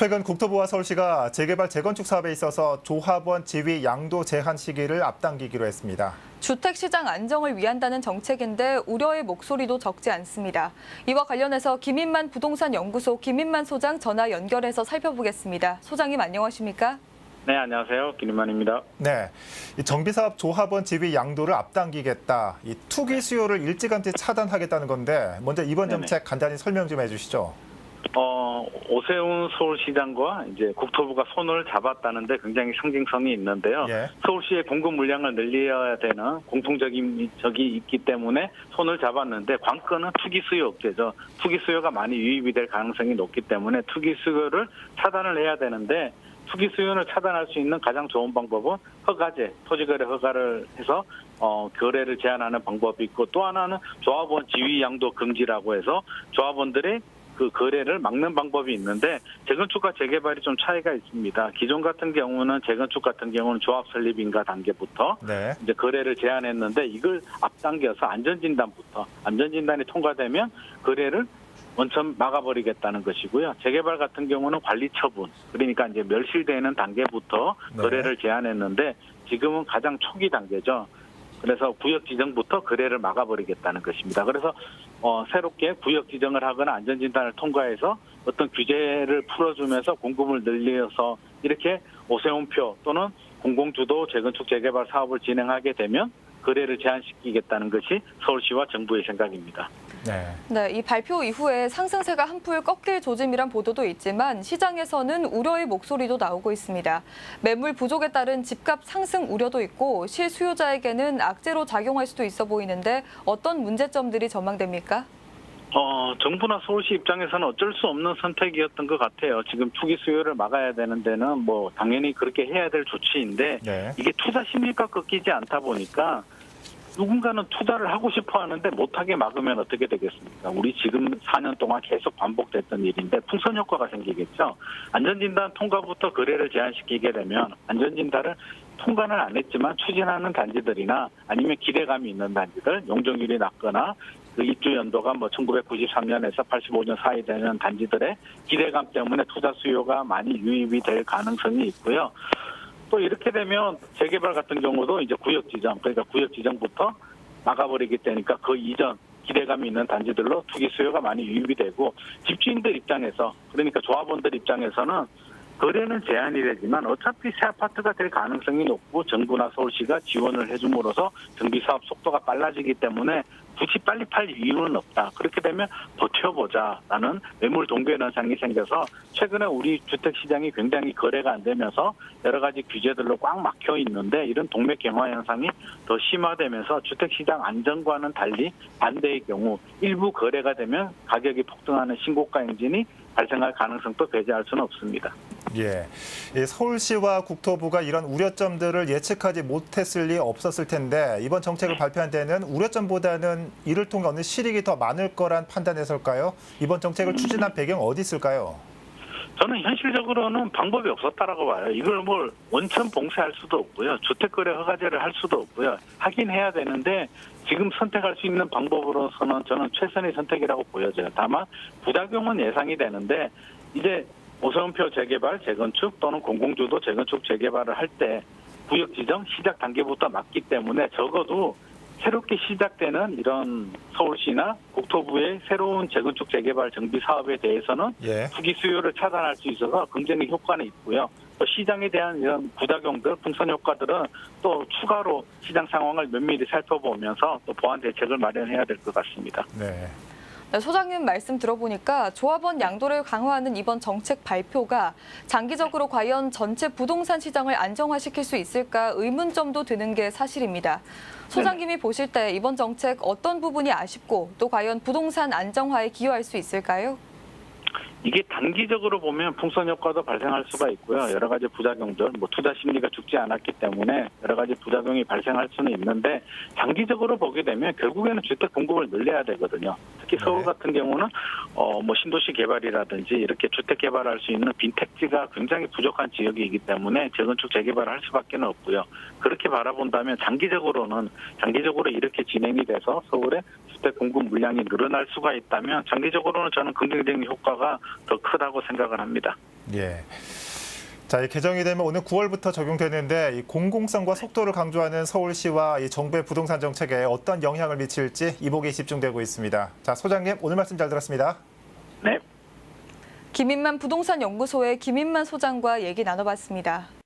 최근 국토부와 서울시가 재개발 재건축 사업에 있어서 조합원 지위 양도 제한 시기를 앞당기기로 했습니다. 주택시장 안정을 위한다는 정책인데 우려의 목소리도 적지 않습니다. 이와 관련해서 김인만 부동산 연구소 김인만 소장 전화 연결해서 살펴보겠습니다. 소장님 안녕하십니까? 네, 안녕하세요. 김인만입니다. 네, 이 정비사업 조합원 지위 양도를 앞당기겠다. 이 투기 수요를 일찌감치 차단하겠다는 건데 먼저 이번 정책 간단히 설명 좀 해주시죠. 오세훈 서울시장과 이제 국토부가 손을 잡았다는데 굉장히 상징성이 있는데요. 예. 서울시의 공급 물량을 늘려야 되는 공통적인 적이 있기 때문에 손을 잡았는데 관건은 투기 수요 억제죠. 투기 수요가 많이 유입이 될 가능성이 높기 때문에 투기 수요를 차단을 해야 되는데 투기 수요를 차단할 수 있는 가장 좋은 방법은 허가제, 토지거래 허가를 해서 거래를 제한하는 방법이 있고 또 하나는 조합원 지위 양도 금지라고 해서 조합원들의 그 거래를 막는 방법이 있는데 재건축과 재개발이 좀 차이가 있습니다. 기존 같은 경우는 재건축 같은 경우는 조합 설립 인가 단계부터 네. 이제 거래를 제한했는데 이걸 앞당겨서 안전진단이 통과되면 거래를 원천 막아버리겠다는 것이고요. 재개발 같은 경우는 관리 처분, 그러니까 이제 멸실되는 단계부터 네. 거래를 제한했는데 지금은 가장 초기 단계죠. 그래서 구역 지정부터 거래를 막아버리겠다는 것입니다. 그래서 새롭게 구역 지정을 하거나 안전진단을 통과해서 어떤 규제를 풀어주면서 공급을 늘려서 이렇게 오세훈표 또는 공공주도 재건축 재개발 사업을 진행하게 되면 거래를 제한시키겠다는 것이 서울시와 정부의 생각입니다. 네, 이 발표 이후에 상승세가 한풀 꺾일 조짐이란 보도도 있지만 시장에서는 우려의 목소리도 나오고 있습니다. 매물 부족에 따른 집값 상승 우려도 있고 실수요자에게는 악재로 작용할 수도 있어 보이는데 어떤 문제점들이 전망됩니까? 정부나 서울시 입장에서는 어쩔 수 없는 선택이었던 것 같아요. 지금 투기 수요를 막아야 되는 데는 뭐 당연히 그렇게 해야 될 조치인데 네. 이게 투자 심리가 꺾이지 않다 보니까 누군가는 투자를 하고 싶어 하는데 못하게 막으면 어떻게 되겠습니까? 우리 지금 4년 동안 계속 반복됐던 일인데 풍선 효과가 생기겠죠. 안전진단 통과부터 거래를 제한시키게 되면 안전진단을 통과는 안 했지만 추진하는 단지들이나 아니면 기대감이 있는 단지들, 용적률이 낮거나 그 입주 연도가 뭐 1993년에서 85년 사이 되는 단지들의 기대감 때문에 투자 수요가 많이 유입이 될 가능성이 있고요. 또 이렇게 되면 재개발 같은 경우도 이제 구역 지정, 그러니까 구역 지정부터 막아버리게 되니까 그 이전 기대감이 있는 단지들로 투기 수요가 많이 유입이 되고 집주인들 입장에서 그러니까 조합원들 입장에서는 거래는 제한이 되지만 어차피 새 아파트가 될 가능성이 높고 정부나 서울시가 지원을 해줌으로써 정비사업 속도가 빨라지기 때문에 굳이 빨리 팔 이유는 없다. 그렇게 되면 버텨보자라는 매물 동결 현상이 생겨서 최근에 우리 주택시장이 굉장히 거래가 안 되면서 여러 가지 규제들로 꽉 막혀 있는데 이런 동맥 경화 현상이 더 심화되면서 주택시장 안정과는 달리 반대의 경우 일부 거래가 되면 가격이 폭등하는 신고가 행진이 발생할 가능성도 배제할 수는 없습니다. 예, 서울시와 국토부가 이런 우려점들을 예측하지 못했을 리 없었을 텐데 이번 정책을 발표한 데는 우려점보다는 이를 통해 얻는 실익이 더 많을 거란 판단에서일까요? 이번 정책을 추진한 배경 어디 있을까요? 저는 현실적으로는 방법이 없었다라고 봐요. 이걸 뭘 원천 봉쇄할 수도 없고요. 주택거래 허가제를 할 수도 없고요. 하긴 해야 되는데 지금 선택할 수 있는 방법으로서는 저는 최선의 선택이라고 보여져요. 다만 부작용은 예상이 되는데 이제 오세훈표 재개발, 재건축 또는 공공주도 재건축 재개발을 할 때 구역 지정 시작 단계부터 맞기 때문에 적어도 새롭게 시작되는 이런 서울시나 국토부의 새로운 재건축 재개발 정비 사업에 대해서는 투기 수요를 차단할 수 있어서 굉장히 효과는 있고요. 또 시장에 대한 이런 부작용들, 풍선 효과들은 또 추가로 시장 상황을 면밀히 살펴보면서 또 보완 대책을 마련해야 될 것 같습니다. 네. 네, 소장님 말씀 들어보니까 조합원 양도를 강화하는 이번 정책 발표가 장기적으로 과연 전체 부동산 시장을 안정화시킬 수 있을까 의문점도 드는 게 사실입니다. 소장님이 보실 때 이번 정책 어떤 부분이 아쉽고 또 과연 부동산 안정화에 기여할 수 있을까요? 이게 단기적으로 보면 풍선 효과도 발생할 수가 있고요. 여러 가지 부작용들, 투자 심리가 죽지 않았기 때문에 여러 가지 부작용이 발생할 수는 있는데 장기적으로 보게 되면 결국에는 주택 공급을 늘려야 되거든요. 특히 서울 같은 경우는 신도시 개발이라든지 이렇게 주택 개발할 수 있는 빈택지가 굉장히 부족한 지역이기 때문에 재건축 재개발을 할 수밖에 없고요. 그렇게 바라본다면 장기적으로 이렇게 진행이 돼서 서울의 주택 공급 물량이 늘어날 수가 있다면 장기적으로는 저는 긍정적인 효과가 더 크다고 생각을 합니다. 예. 자, 이 개정이 되면 오늘 9월부터 적용되는데 이 공공성과 속도를 강조하는 서울시와 이 정부의 부동산 정책에 어떤 영향을 미칠지 이목이 집중되고 있습니다. 자, 소장님 오늘 말씀 잘 들었습니다. 네. 김인만 부동산 연구소의 김인만 소장과 얘기 나눠봤습니다.